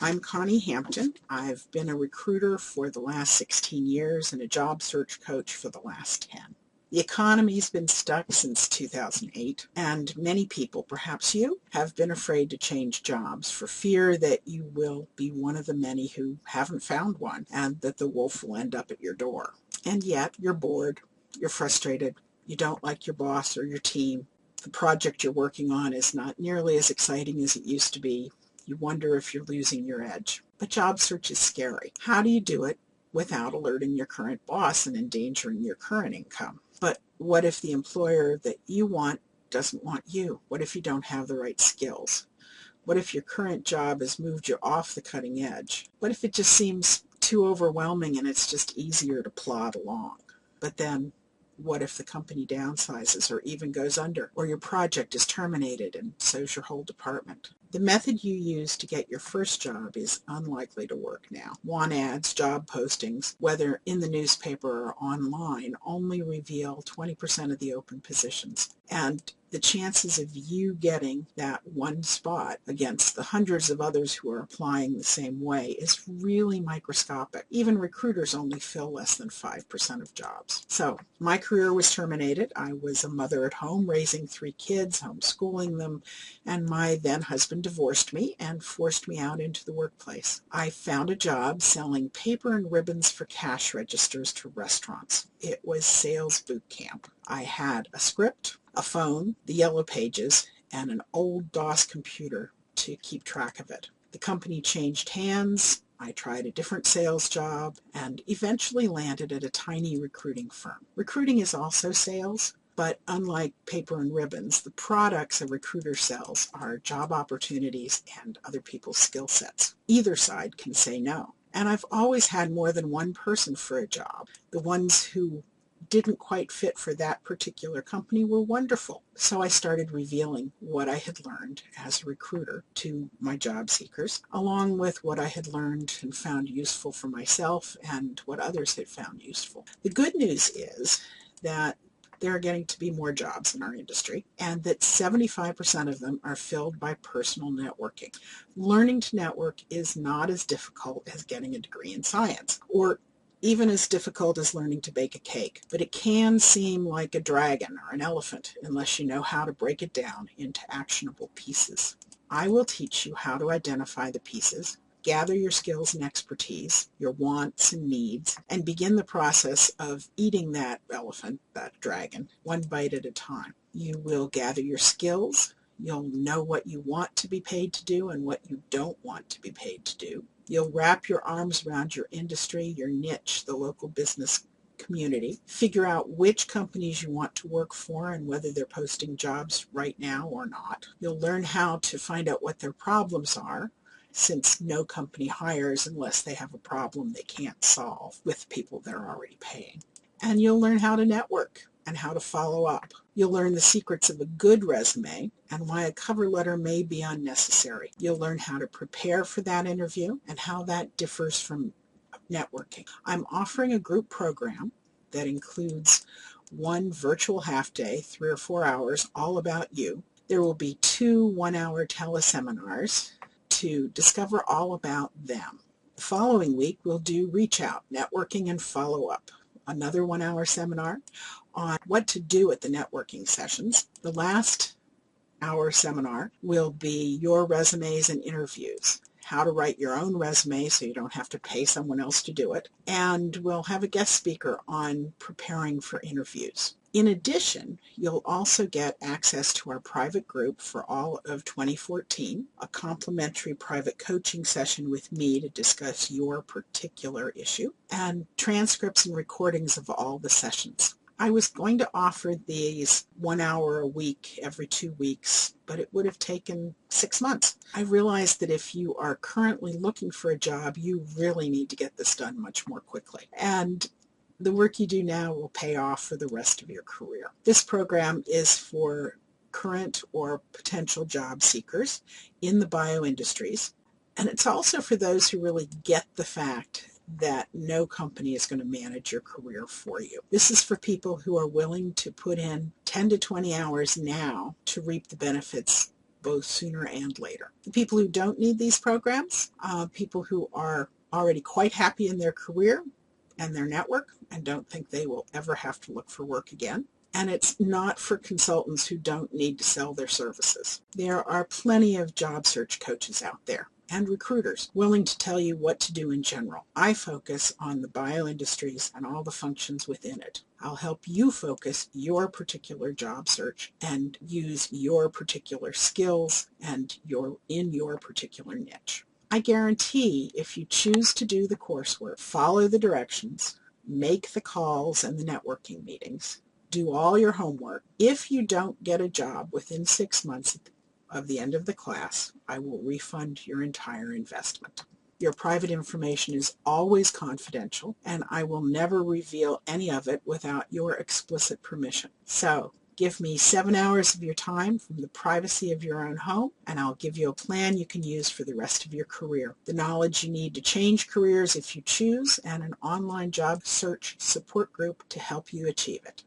I'm Connie Hampton. I've been a recruiter for the last 16 years and a job search coach for the last 10. The economy's been stuck since 2008, and many people, perhaps you, have been afraid to change jobs for fear that you will be one of the many who haven't found one and that the wolf will end up at your door. And yet you're bored, you're frustrated, you don't like your boss or your team. The project you're working on is not nearly as exciting as it used to be. You wonder if you're losing your edge. But job search is scary. How do you do it without alerting your current boss and endangering your current income? But what if the employer that you want doesn't want you? What if you don't have the right skills? What if your current job has moved you off the cutting edge? What if it just seems too overwhelming and it's just easier to plod along? But then, what if the company downsizes or even goes under, or your project is terminated and so's your whole department? The method you use to get your first job is unlikely to work now. Want ads, job postings, whether in the newspaper or online, only reveal 20% of the open positions. And the chances of you getting that one spot against the hundreds of others who are applying the same way is really microscopic. Even recruiters only fill less than 5% of jobs. So my career was terminated. I was a mother at home raising 3 kids, homeschooling them, and my then husband divorced me and forced me out into the workplace. I found a job selling paper and ribbons for cash registers to restaurants. It was sales boot camp. I had a script, a phone, the yellow pages, and an old DOS computer to keep track of it. The company changed hands. I tried a different sales job and eventually landed at a tiny recruiting firm. Recruiting is also sales, but unlike paper and ribbons, the products a recruiter sells are job opportunities and other people's skill sets. Either side can say no. And I've always had more than one person for a job. The ones who didn't quite fit for that particular company were wonderful. So I started revealing what I had learned as a recruiter to my job seekers, along with what I had learned and found useful for myself and what others had found useful. The good news is that there are getting to be more jobs in our industry, and that 75% of them are filled by personal networking. Learning to network is not as difficult as getting a degree in science, or even as difficult as learning to bake a cake, but it can seem like a dragon or an elephant unless you know how to break it down into actionable pieces. I will teach you how to identify the pieces, gather your skills and expertise, your wants and needs, and begin the process of eating that elephant, that dragon, one bite at a time. You will gather your skills. You'll know what you want to be paid to do and what you don't want to be paid to do. You'll wrap your arms around your industry, your niche, the local business community. Figure out which companies you want to work for and whether they're posting jobs right now or not. You'll learn how to find out what their problems are, since no company hires unless they have a problem they can't solve with people they're already paying. And you'll learn how to network and how to follow up. You'll learn the secrets of a good resume and why a cover letter may be unnecessary. You'll learn how to prepare for that interview and how that differs from networking. I'm offering a group program that includes one virtual half day, 3 or 4 hours, all about you. There will be 2 one-hour teleseminars to discover all about them. The following week, we'll do reach out, networking, and follow up. Another 1-hour seminar on what to do at the networking sessions. The last hour seminar will be your resumes and interviews, how to write your own resume so you don't have to pay someone else to do it. And we'll have a guest speaker on preparing for interviews. In addition, you'll also get access to our private group for all of 2014, a complimentary private coaching session with me to discuss your particular issue, and transcripts and recordings of all the sessions. I was going to offer these 1 hour a week every 2 weeks, but it would have taken 6 months. I realized that if you are currently looking for a job, you really need to get this done much more quickly. And the work you do now will pay off for the rest of your career. This program is for current or potential job seekers in the bioindustries, and it's also for those who really get the fact that no company is going to manage your career for you. This is for people who are willing to put in 10 to 20 hours now to reap the benefits both sooner and later. The people who don't need these programs, people who are already quite happy in their career and their network and don't think they will ever have to look for work again. And it's not for consultants who don't need to sell their services. There are plenty of job search coaches out there and recruiters willing to tell you what to do in general. I focus on the bioindustries and all the functions within it. I'll help you focus your particular job search and use your particular skills and in your particular niche. I guarantee if you choose to do the coursework, follow the directions, make the calls and the networking meetings, do all your homework, if you don't get a job within 6 months of the end of the class, I will refund your entire investment. Your private information is always confidential, and I will never reveal any of it without your explicit permission. So, give me 7 hours of your time from the privacy of your own home, and I'll give you a plan you can use for the rest of your career. The knowledge you need to change careers if you choose, and an online job search support group to help you achieve it.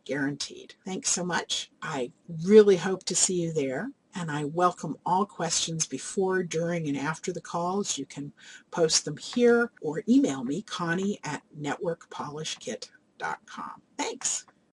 Guaranteed. Thanks so much. I really hope to see you there, and I welcome all questions before, during, and after the calls. You can post them here or email me, Connie@networkpolishkit.com. Thanks.